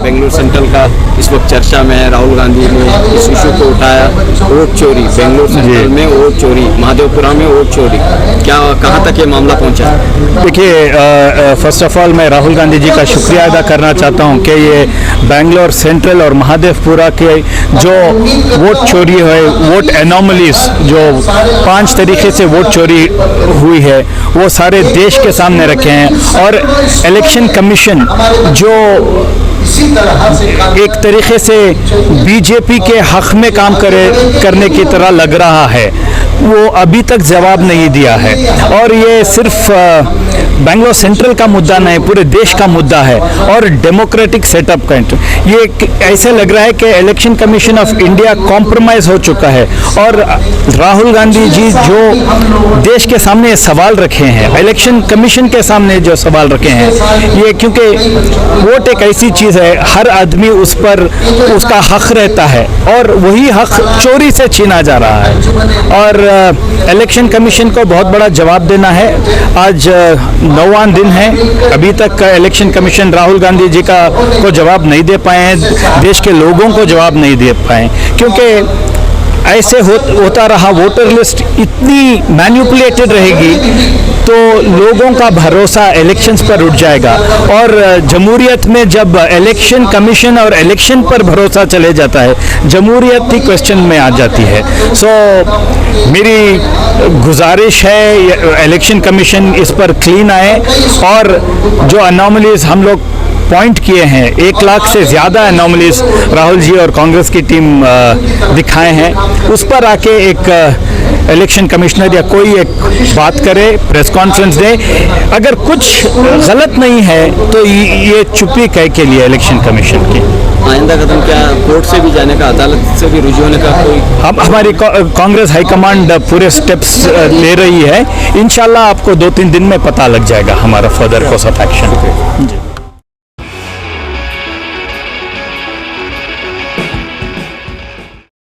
Bengaluru central का इस वक्त चर्चा में है। राहुल गांधी ने इस इशू को उठाया, वोट चोरी बेंगलुरु सेंट्रल में, वोट चोरी महादेवपुरा में, वोट चोरी, क्या कहाँ तक ये मामला पहुँचा? देखिए, फर्स्ट ऑफ ऑल मैं राहुल गांधी जी का शुक्रिया अदा करना चाहता हूँ कि ये बेंगलोर सेंट्रल और महादेवपुरा के जो वोट चोरी है, वोट एनोमलीज जो 5 तरीके से वोट चोरी हुई है, वो सारे देश के सामने रखे हैं। और इलेक्शन कमीशन जो एक तरीके से बीजेपी के हक में काम करने की तरह लग रहा है, वो अभी तक जवाब नहीं दिया है। और ये सिर्फ बेंगलोर सेंट्रल का मुद्दा नहीं, पूरे देश का मुद्दा है और डेमोक्रेटिक सेटअप का। ये ऐसे लग रहा है कि election commission of India compromise हो चुका है। और राहुल गांधी जी जो देश के सामने सवाल रखे हैं, इलेक्शन कमीशन के सामने जो सवाल रखे हैं, ये क्योंकि वोट एक ऐसी चीज़ है, हर आदमी उस पर उसका हक रहता है और वही हक चोरी से छीना जा रहा है। और इलेक्शन कमीशन को बहुत बड़ा जवाब देना है। आज 9वां दिन है, अभी तक इलेक्शन कमीशन राहुल गांधी जी को जवाब नहीं दे पाए हैं, देश के लोगों को जवाब नहीं दे पाए, क्योंकि ऐसे होता रहा, वोटर लिस्ट इतनी मैनिपुलेटेड रहेगी तो लोगों का भरोसा इलेक्शंस पर उठ जाएगा। और जमहूरियत में जब इलेक्शन कमीशन और इलेक्शन पर भरोसा चले जाता है, जमहूरियत ही क्वेश्चन में आ जाती है। सो मेरी गुजारिश है इलेक्शन कमीशन इस पर क्लीन आए और जो अनोमलीज हम लोग पॉइंट किए हैं, 1 लाख से ज़्यादा एनोमलीज राहुल जी और कांग्रेस की टीम दिखाए हैं, उस पर आके एक इलेक्शन कमिश्नर या कोई एक बात करे, प्रेस कॉन्फ्रेंस दे। अगर कुछ गलत नहीं है तो ये चुप्पी कह के लिए इलेक्शन कमीशन की। आइंदा कदम क्या, कोर्ट से भी जाने का, अदालत से भी रुजू होने का कोई? हमारी कांग्रेस हाईकमांड पूरे स्टेप्स ले रही है। इंशाल्लाह आपको 2-3 दिन में पता लग जाएगा हमारा further course of action. Ji.